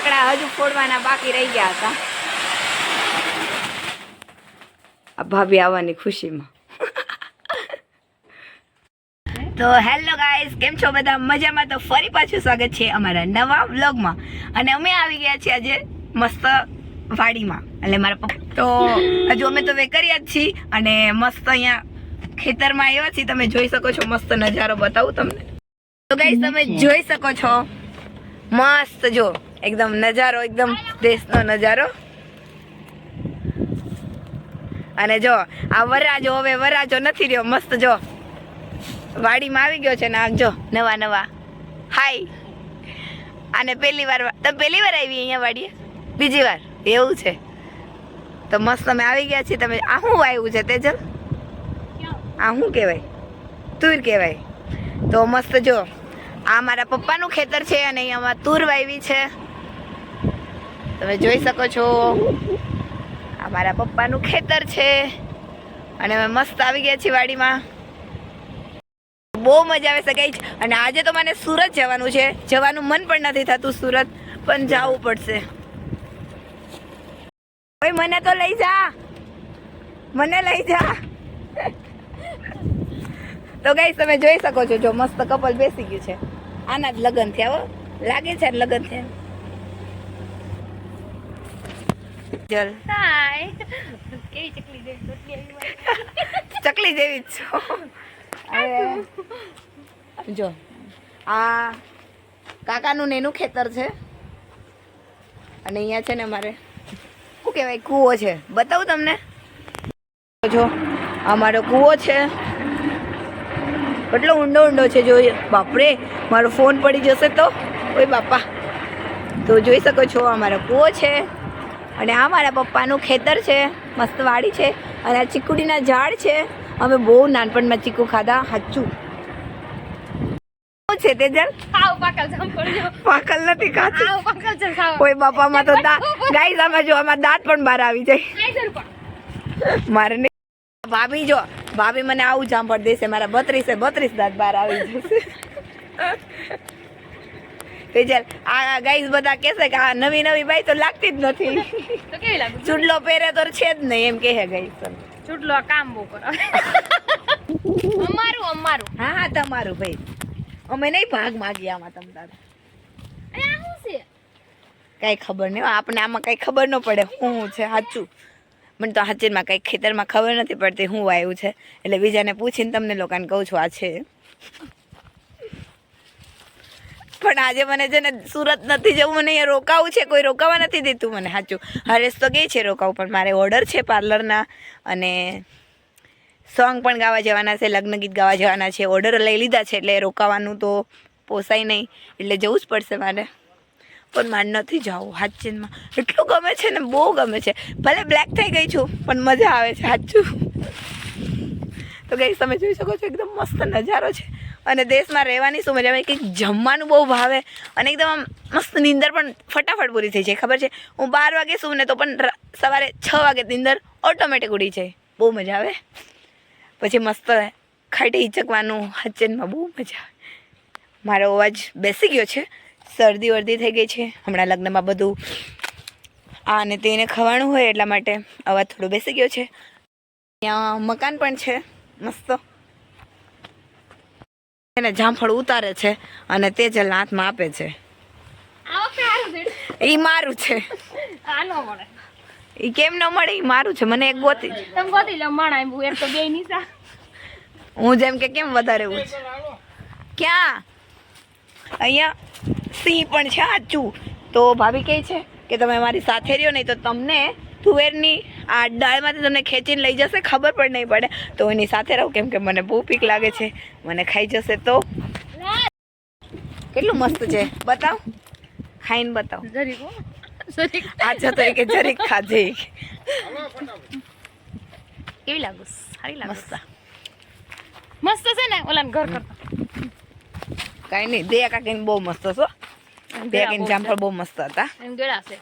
ફટાકડા હજુ ફોડવાના બાકી રહી ગયા હતા. આ ભાભી આવવાની ખુશીમાં. તો હેલો ગાઈઝ, કેમ છો બધા? મજામાં? તો ફરી પાછું સ્વાગત છે અમારા નવા વ્લોગમાં. અને અમે આવી ગયા છીએ આજે મસ્ત વાડીમાં, એટલે મારા પપ્પા તો હજુ અમે તો વેકરિયા જ છીએ અને મસ્ત અહીંયા ખેતરમાં આવ્યા છીએ. તમે જોઈ શકો છો, મસ્ત નજારો બતાવું તમને. તો ગાઈઝ તમે જોઈ શકો છો, મસ્ત જો એકદમ નજારો, એકદમ દેશનો નજારો. અને જો આ વરરાજો, હવે વરરાજો નથી રહ્યો, મસ્ત જો વાડીમાં આવી ગયો છે ને. આમ જો નવા નવા હાય. અને પહેલી વાર તમે પહેલી વાર આવી અહીંયા વાડીએ? બીજી વાર? એવું છે. તો મસ્ત તમે આવી ગયા છીએ. તમે આ શું વાવ્યું છે તેજલ? આ શું કહેવાય? તુર કહેવાય. તો મસ્ત જો આ મારા પપ્પાનું ખેતર છે અને અહીંયામાં તુર વાવી છે. તમે જોઈ શકો છો, આ મારા પપ્પાનું ખેતર છે અને અમે મસ્ત આવી ગયા છીએ વાડીમાં. બહુ મજા આવે છે ગાઈઝ. અને આજે તો મને સુરત જવાનું છે. જવાનું મન પણ નથી થતું સુરત, પણ જવું પડશે. ભાઈ મને તો લઈ જા, મને લઈ જા. તો ગાઈઝ તમે જોઈ શકો છો, જો મસ્ત કપલ બેસી ગયું છે. આના જ લગ્ન થયા હો, લાગે છે લગ્ન થયા. ચલ હાય. કેવી ચકલી જેવી ચકલી જેવી જ છો. જો આ કાકાનું ને એનું ખેતર છે અને અહીંયા છે ને અમારે શું કહેવાય, કૂવો છે. બતાવું તમને. જો અમારો કૂવો છે, કેટલો ઊંડો ઊંડો છે. જો બાપરે, મારો ફોન પડી જશે તો, ઓય બાપા. તો જોઈ શકો છો, અમારો કૂવો છે અને આ મારા પપ્પાનું ખેતર છે. મસ્ત વાડી છે અને આ ચીકુડીના ઝાડ છે. અમે બહુ નાનપણમાં ચીકુ ખાધા. સાચું શું છે તેજલ? પાકલ નથી, કાચું. કોઈ બાપામાં તો ગાઈસ આમાં જો, આમાં દાંત પણ બહાર આવી જાય. મારે નહીં. ભાભી જો, ભાભી મને આવું જામફળ દેશે. મારા 32 દાંત બહાર આવી જશે. તેજલ આ ગાઈસ બધા કહેશે કે આ નવી નવી બાઈ તો લાગતી જ નથી. તો કેવી લાગે? ચૂડલો પહેરે તો છે જ નહીં એમ કહે ગાઈસ. ચૂડલો કામ બહુ કરે. અમારું. હા તમારું ભાઈ. અમે નહીં ભાગ માગીએ આમાં તમ તારે. કઈ ખબર નહીં આપણે, આમાં કઈ ખબર ન પડે શું છે સાચું. મને તો સાચીમાં કઈ ખેતરમાં ખબર નથી પડતી શું આવ્યું છે, એટલે બીજાને પૂછીને તમને લોકોને કહું છું આ છે. પણ આજે મને છે ને સુરત નથી જવું, મને અહીંયા રોકાવું છે. કોઈ રોકાવા નથી દેતું મને. સાચું હરેશ તો ગઈ છે રોકાવું, પણ મારે ઓર્ડર છે પાર્લરના અને સોંગ પણ ગાવા જવાના છે, લગ્ન ગીત ગાવા જવાના છે. ઓર્ડર લઈ લીધા છે એટલે રોકાવાનું તો પોસાય નહીં, એટલે જવું જ પડશે મારે. પણ મારે નથી જવું સાચીમાં. એટલું ગમે છે ને, બહુ ગમે છે. ભલે બ્લેક થઈ ગઈ છું પણ મજા આવે છે સાચું. તો ગાઈસ તમે જોઈ શકો છો, એકદમ મસ્ત નજારો છે. અને દેશમાં રહેવાની શું મજા આવે, કંઈક જમવાનું બહુ ભાવે અને એકદમ આમ મસ્ત નીંદર પણ ફટાફટ પૂરી થઈ જાય. ખબર છે, હું 12 વાગે સૂવું ને તો પણ સવારે 6 વાગે નીંદર ઓટોમેટિક ઉડી જાય. બહુ મજા આવે. પછી મસ્ત ખાટી હિચકવાનું હચનમાં બહુ મજા આવે. મારો અવાજ બેસી ગયો છે, શરદી વર્દી થઈ ગઈ છે. હમણાં લગ્નમાં બધું આ અને તેને ખવાનું હોય એટલા માટે અવાજ થોડો બેસી ગયો છે. ત્યાં મકાન પણ છે મસ્ત. એને જામફળ ઉતારે છે અને તેજલ હાથમાં આપે છે. એ મારું છે. એ કેમ ન મળે? એ મારું છે. મને એક ગોતી હું જેમ કે કેમ વધારે એવું છે. ક્યાં? અહીંયા સિંહ પણ છે સાચું. તો ભાભી કહે છે કે તમે મારી સાથે રહ્યો નહીં તો તમને તુવેરની આ ડાળમાંથી તમને ખેંચીને લઈ જશે, ખબર પણ નહીં પડે. તો એની સાથે રહું, કેમ કે મને બહુ બીક લાગે છે, મને ખાઈ જશે તો. કેટલું મસ્ત છે, બતાવ, ખાઈને બતાવ. આછા તો કે જરીક ખાજે. કેવી લાગુ? સારી લાગે. મસ્ત છે ને ઓલા ઘર કરતા. કઈ નહીં, દે કાકીને બહુ મસ્ત છો. દે કાકીને જામફળ બહુ મસ્ત હતા. એમ ગળા છે.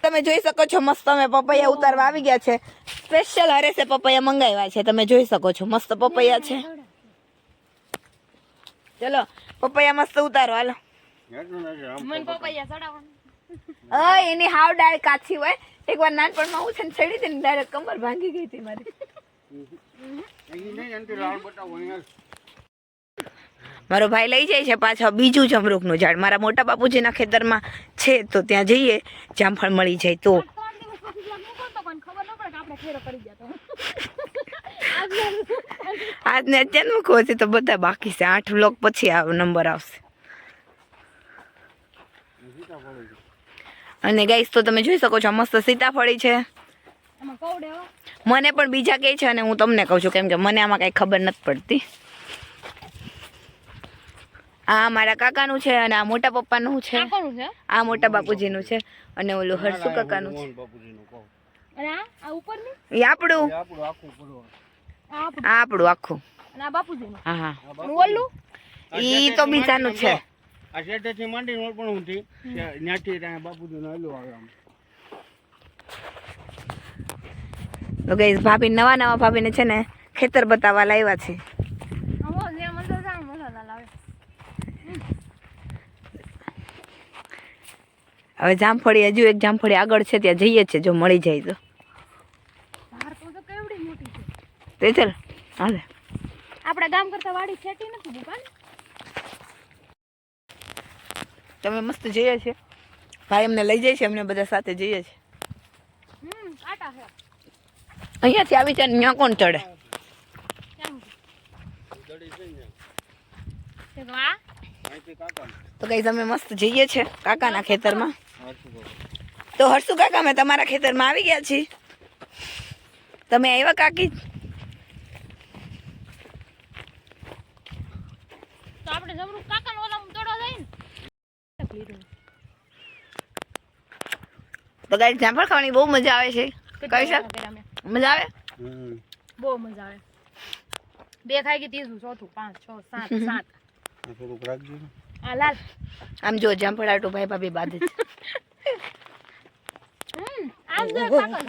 તમે જોઈ શકો છો, મસ્ત અમે પપૈયા ઉતારવા આવી ગયા છે. સ્પેશિયલ હરેશે પપૈયા મંગાવ્યા છે. તમે જોઈ શકો છો, મસ્ત પપૈયા છે. ચલો પપૈયા મસ્ત ઉતારો, હાલો. મને પપૈયા ચડાવવાનું. એની હાવ ડાળ કાચી હોય. એકવાર નાનપણમાં હું છે ને ચડી હતી ને ડાયરેક્ટ કમર ભાંગી ગઈ હતી મારી. મારો ભાઈ લઈ જાય છે પાછા બીજું જમરૂખનું ઝાડ. મારા મોટા બાપુજીના ખેતરમાં છે તો ત્યાં જઈએ, જામફળ મળી જાય તો. આજને અત્યારે મૂકવો છે તો બધા બાકી છે. 8 વ્લોગ પછી આ નંબર આવશે. અને ગાઈસ તો તમે જોઈ શકો છો મસ્ત સીતાફળી છે. મને પણ બીજા કહે છે અને હું તમને કહું છું કેમ કે મને આમાં કઈ ખબર નથી પડતી. આ મારા કાકાનું છે અને આ મોટા પપ્પાનું છે. આ મોટા બાપુજીનું છે અને ઓલું હરસુ કાકાનું છે. એ આપણું આખું. હા હા ઈ તો બીજાનું છે. આ શેઠેથી માંડીને પણ ઊંધી ન્યાથી ત્યાં બાપુજીનો આલ્યો આવે આમ. તો ગાઈસ ભાભી નવા ભાભીને છે ને ખેતર બતાવવા લાવ્યા છે. હવે જામફળી હજુ એક જામફળી આગળ છે ત્યાં જઈએ છે જો મળી જાય તો. તે ચાલ હાલે. આપણા ગામ કરતા વાડી છેટી નથી દુકાન. તમે મસ્ત જઈએ છે. ભાઈ અમને લઈ જાય છે, અમને બધા સાથે જઈએ છે. કાટા છે અહીંયાથી આવી છે ત્યાં કોણ ચડે? તો કઈ તમે મસ્ત જઈએ છે કાકાના ખેતરમાં. તો હર્ષુ કાકા મેં તમારા ખેતરમાં આવી ગયા છીએ. તમે આવ્યા કાકી? તો આપણે જમરૂખ કાકાનો ઓલામ તોડવા જાય ને. તો ગાઈસ જામફળ ખાવાની બહુ મજા આવે છે. કઈ છે મજા આવે? બહુ મજા આવે. 2 ખાઈ ગઈ, ત્રીજું, ચોથું, 5, 6, 7, 7. થોડુંક રાખજો. આ લાલ આમ જો જામફળ આટું ભાઈ ભાભી બાંધે છે. આમ જો કાકા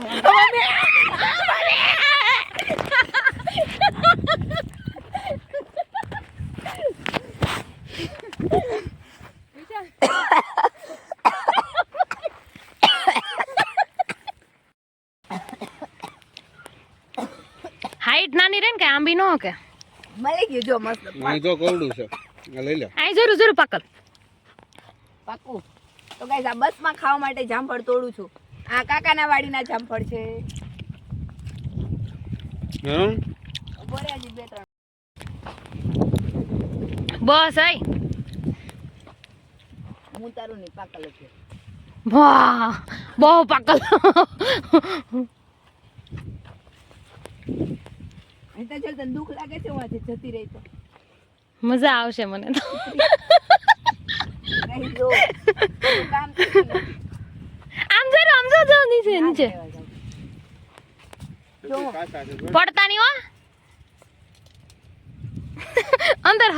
હાઈટ નાની રે ને કે આંબી નો કે મળી ગયું જો મસ્ત. અહીં તો કોરડું છે. આ લઈ લે. આ જરૂર પાકલ પાકું. તો ગાઈસ આ બસમાં ખાવા માટે જામફળ તોડું છું. આ કાકાના વાડીના જામફળ છે. બોર્યાજી 2-3 બસ આઈ હું તારું નહીં પાકલ છે. વાહ બહુ પાકલ. અહીં તો ચાલ તને દુઃખ લાગે છે વાંચે જતી રહી તો મજા આવશે મને તો. ગાઈસ જો કામ કરતી નથી. આમ જો નીચે જો પડતા નહીં હો. અંદર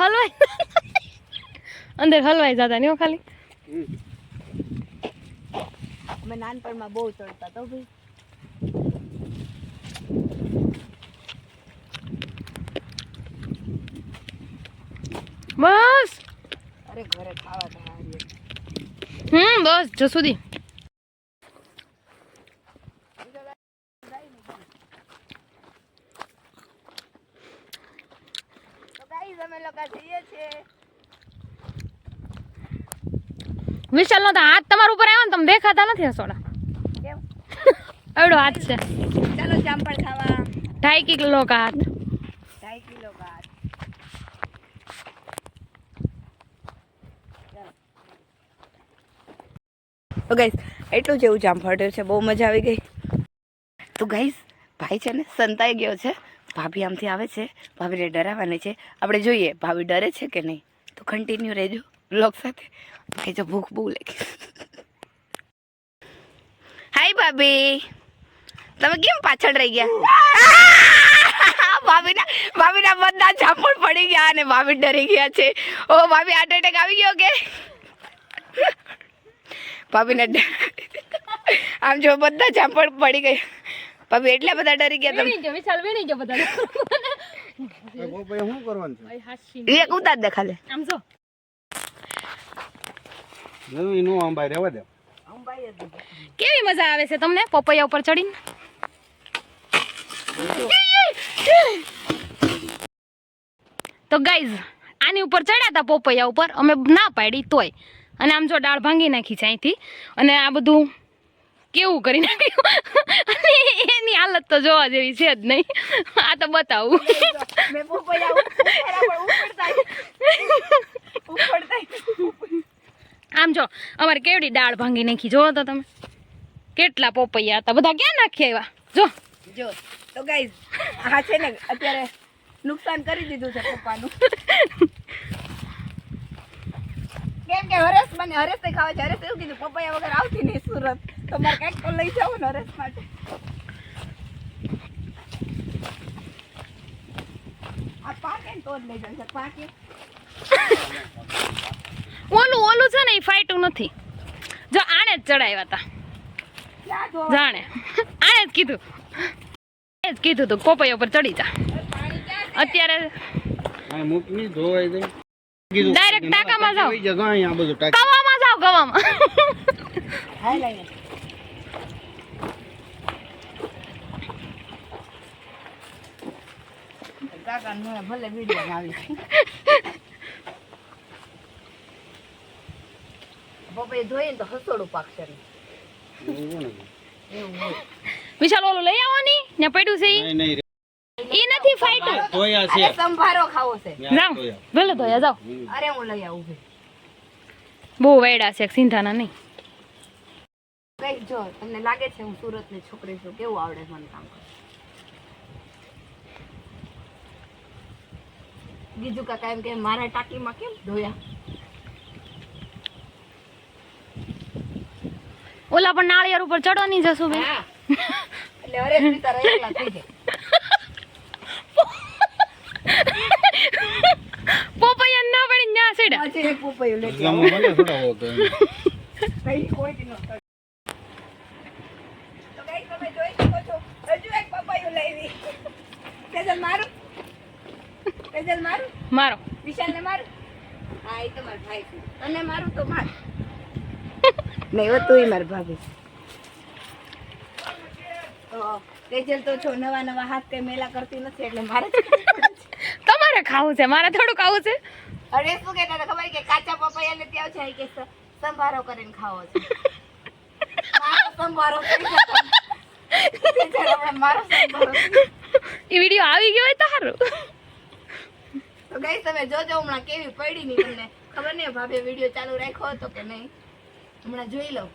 હલવાઈ જતા નહીં હો ખાલી. અમે નાનપણમાં બહુ ચડતા તો ભાઈ. બસ અરે ઘરે ખાવા તો હારીએ. બસ જો સુધી અમે લોકો જઈએ છીએ. વિશાલ નો તો હાથ તમારા ઉપર આવ્યો ને તમે દેખાતા નથી હસોડા. કેમ? એવડો હાથ છે. ચાલો જામફળ ખાવા. 2.5 કિલો કા હાથ. 2.5 કિલો બાદ. તો ગાઈસ એટલું જેવું જામફળ છે, બહુ મજા આવી ગઈ. તો ગાઈસ ભાઈ છે ને સંતાઈ ગયો છે. ભાભી આમથી આવે છે, ભાભીને ડરાવવાની છે. આપણે જોઈએ ભાભી ડરે છે કે નહીં. તો કન્ટિન્યુ રહેજો બ્લોગ સાથે. ભાઈ જો ભૂખ બહુ લાગી. હાય ભાભી, તમે કેમ પાછળ રહી ગયા? ભાભીના બધા જામફળ પડી ગયા અને ભાભી ડરી ગયા છે. ઓ ભાભી હાર્ટ એટેક આવી ગયો કે? ભાભીને આમ જો બધા જામફળ પડી ગયા. ભાભી એટલા બધા ડરી ગયા તમે. વિશાલ વીણી ગયો બધા. શું કરવાનું છે? એક ઉતાર દે ખાલી. આમ જો નો આંબાઈ રહેવા દે. કેવી મજા આવે છે તમને પપૈયા ઉપર ચડીને? તો ગાઈઝ આની ઉપર ચડ્યા હતા પપૈયા ઉપર, અમે ના પાડી તોય, અને આમ જો દાળ ભાંગી નાખી છે અહીંથી, અને આ બધું કેવું કરી નાખ્યું અને એની હાલત તો જોવા જેવી છે જ નહીં. આ તો બતાવું આમ જો અમારે કેવડી દાળ ભાંગી નાખી, જોવો તો તમે કેટલા પપૈયા હતા, બધા ક્યાં નાખી આવ્યા જો. જો તો ગાઈઝ આ છે ને અત્યારે નુકસાન કરી દીધું છે પપ્પાનું. કેમ કે હરેશ મને હરેશ ખાવા છે. હરેશ એવું કીધું પપૈયા વગર આવતી નહીં સુરત, તો મારે કંઈક તો લઈ જાવ ને હરેશ માટે. આ પાકે ને તો જ લઈ જાવ. પાકે ઓલું છે ને એ ફાઈટું નથી, જો આને જ ચડાવ્યા હતા, જાણે આને જ કીધું તું પપૈયા ઉપર ચડી જા. અત્યારે મૂકની ધોવાઈ દે, ડાયરેક્ટ ટાંકામાં જાઓ, અહીંયા બધું ટાંકી કવામાં જાઓ, કવામાં. હાલ અહીંયા કાકા નો ભલે વિડીયો આવી પપૈયા ધોઈએ ને તો હસોડું પાકશે ને. એવું હોય. વિશાલ ઓલું લઈ આવવાની ને પડ્યું છે નહીં ઈ નથી ફાઈટર. ધોયા છે. અરે સંભારો ખાવો છે. જાઓ ભલે ધોયા જાઓ. અરે હું લઈ આવું ભાઈ. બહુ વેડા છે સિંધાના નહીં. કઈ જો તમને લાગે છે હું સુરત ની છોકરી છું, કેવું આવડે મને કામ કરે. બીજું કાકા એમ કે મારા ટાંકીમાં કેમ ધોયા. ઓલા પણ નાળિયેર ઉપર ચડવાની જશું બે. હા એટલે હરેશ બિચારા એકલા થઈ જાય. પોપૈયા ના પડી ન્યા સેડા. આજે એક પપૈયું લેતી ગામમાં ભલે થોડા હોતો એમ. કઈ કોઈ દી નો તો કઈ તમે જોઈ શકો છો. હજુ એક પપૈયું લાવી. તેજલ મારું. તેજલ મારું. મારો વિશાલ ને મારું. હા એ તો મારો ભાઈ છે. તને મારું તો માર. નહીં હો તું મારી ભાભી. તો તેજલ તો છો નવા હાથ કઈ મેલા કરતી નથી એટલે મારે જ કરવું પડે છે. તમારે ખાવું છે, મારે થોડું ખાવું છે. અરે શું કહેતા હતા ખબર કે કાચા પપૈયા ને ત્યાં છે કે સંભારો કરીને ખાવો છે. મારો સંભારો થઈ જતો. તેજલ હમણાં મારો સંભારો. એ વિડીયો આવી ગયો હોય તો સારું. તો ગાઈસ તમે જોજો હમણાં કેવી પડી ની તમને ખબર નહીં ભાભી વિડીયો ચાલુ રાખ્યો હતો કે નહીં, હમણાં જોઈ લો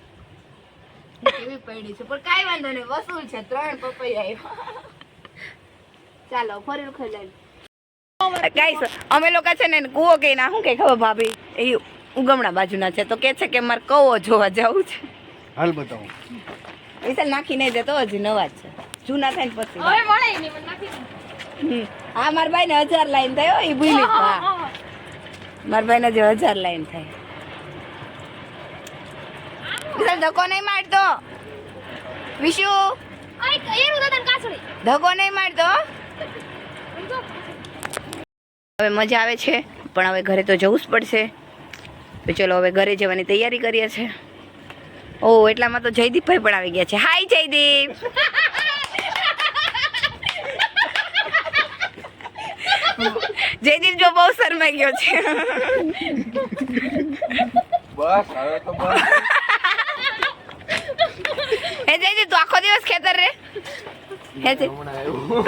કેવી પડી છે. પણ કાંઈ વાંધો નહીં, વસૂલ છે. 3 પપૈયા આવ્યા. ચાલો ફરી ખાઈ ગાઈસ અમે લોકો છે ને કૂવો કે ના શું કે ખબર ભાભી એ ઉગમણા બાજુના છે, તો કે છે કે મારે કૂવો જોવા જવું છે. હાલ બતાવો. વિશાલ નાખી નહીં દેતો, હજી નવા જ છે, જૂના થાય ને પછી. હવે મળે નહીં મને નાખી દે. હા મારા ભાઈ ને 1000 લાઈન થયો એ ભૂલી. હા મારા ભાઈ ને જે 1000 લાઈન થાય. વિશાલ ધક્કો નહીં મારતો. વિશુ એનું દાદા કાસડી. ધક્કો નહીં મારતો. હવે મજા આવે છે પણ હવે ઘરે તો જવું જ પડશે. તો ચલો હવે ઘરે જવાની તૈયારી કરીએ છીએ. ઓહ એટલામાં તો જયદીપભાઈ પણ આવી ગયા છે. હાય જયદીપ. જયદીપ જો બહુ શરમાઈ ગયો છે. બસ હવે તો બસ. હે જયદીપ તું આખો દિવસ ખેતર રે. હે જય હમણાં આવ્યું.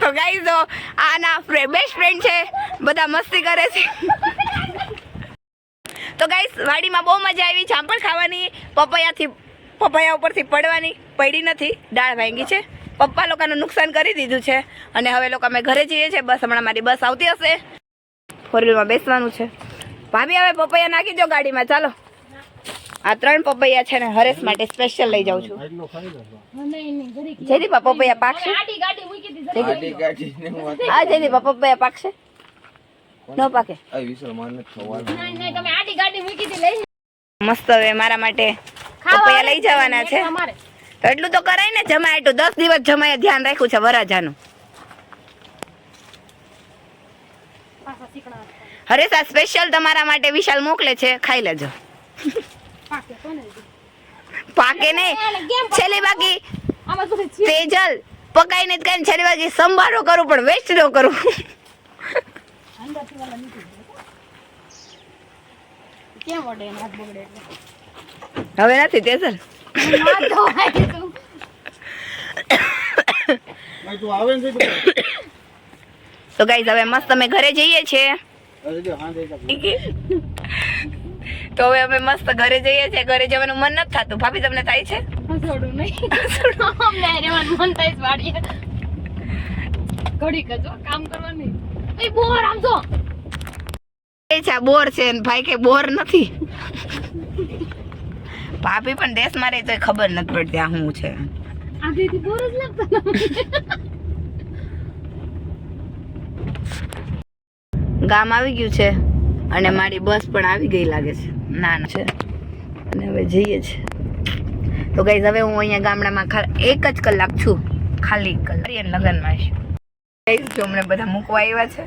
તો ગાઈસ તો આના બેસ્ટ ફ્રેન્ડ છે, બધા મસ્તી કરે છે. તો ગાઈસ વાડીમાં બહુ મજા આવી, જામફળ ખાવાની, પપૈયા ઉપરથી પડવાની. પડી નથી, દાળ ભાંગી છે. પપ્પા લોકોનું નુકસાન કરી દીધું છે અને હવે લોકો અમે ઘરે જઈએ છીએ. બસ હમણાં મારી બસ આવતી હશે, 4 વ્હીલમાં બેસવાનું છે. ભાભી હવે પપૈયા નાખી દો ગાડીમાં. ચાલો આ 3 પપૈયા છે ને હરેશ માટે સ્પેશિયલ લઈ જાઉં છું. આટલો ખાઈ લો. જયદીપ પપૈયા પાકશે. ગાડી ગાડી મૂકી દીધી. હા જયદીપ પપૈયા પાકશે. ન પાકે નહીં તમે આડી ગાડી મૂકી દી લઈ. મસ્ત. હવે મારા માટે પપૈયા લઈ જવાના છે. અમારે તો એટલું તો કરાય ને, જમાય એટલું. 10 દિવસ જમાય ધ્યાન રાખ્યું છે વરાજાનું. પાછા શીખણા હરેશ આ સ્પેશિયલ તમારા માટે વિશાલ મોકલે છે, ખાઈ લેજો. પાકે તો ને પાકે નહીં, છેલ્લી બાકી આમાં તો છે તેજલ પકાઈને જ કઈ છેલ્લી બાકી સંભારો કરું પણ વેસ્ટ ન કરું. અંદરથી વાળા નીકળી જાય કેમ વડે એનો હાથ બગડે એટલે હવે નથી તેજલ. ના ધોવાય તું ભાઈ તું આવે ને છે તો ગાઈઝ હવે મસ્ત અમે ઘરે જઈએ છીએ. અરે જો હા દે તો હવે અમે મસ્ત ઘરે જઈએ છીએ. ઘરે જવાનું મન નથી થતું. ભાભી તમને થાય છે? હસોડું નહીં અમને રહેવાનું મન થાય છે વાડીએ ઘડી કજો કામ કરવાનું એ બોર આમ જો એ છે આ બોર છે ને ભાઈ કે બોર નથી. ભાભી પણ દેશ મારે તો ખબર નથી પડતી આ શું છે. આગળથી બોર જ લાગતા ગામ આવી ગયું છે અને મારી બસ પણ આવી ગઈ લાગે છે. ના છે અને હવે જઈએ છે. તો ગાઈઝ હવે હું અહીંયા ગામડામાં એક જ કલાક છું, ખાલી કલાક લગ્નમાં છું. ગાઈઝ જો અમને બધા મૂકવા આવ્યા છે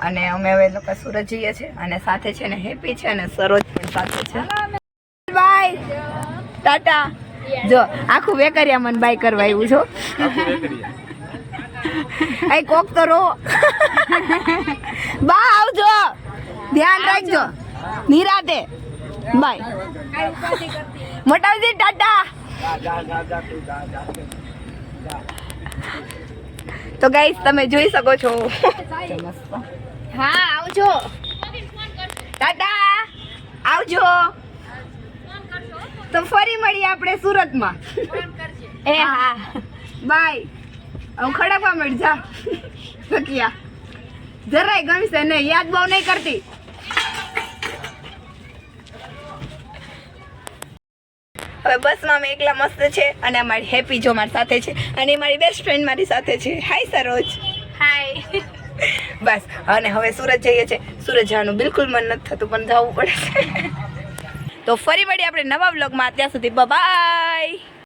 અને અમે હવે લોકો સુરત જઈએ છીએ અને સાથે છે ને હેપી છે અને સરોજ પણ સાથે છે. બાય ટાટા. જો આખું વેકરિયા મને બાય કરવા આવ્યું છો. આઈ કોક તો રો બા આવજો, ધ્યાન રાખજો, નિરાતે બાય. મોટાજી ટાટા. તો ગાઈસ તમે જોઈ શકો છો. હા આવજો, ટાટા આવજો. તો ફરી મળીએ આપણે સુરતમાં. એ હા બાય. હું ખડકવા મળી જા સકિયા જરાય ગમશે ને યાદ બહુ નહીં કરતી. હવે બસમાં અમે એકલા મસ્ત છે અને અમારી હેપી જો મારી સાથે છે અને મારી બેસ્ટ ફ્રેન્ડ મારી સાથે છે. હાય સરોજ. હાય. બસ અને હવે સુરત જઈએ છીએ. સુરત જવાનું બિલકુલ મન નથી થતું પણ જવું પડે છે. તો ફરી મળીએ આપણે નવા વ્લોગમાં. ત્યાં સુધી બાય.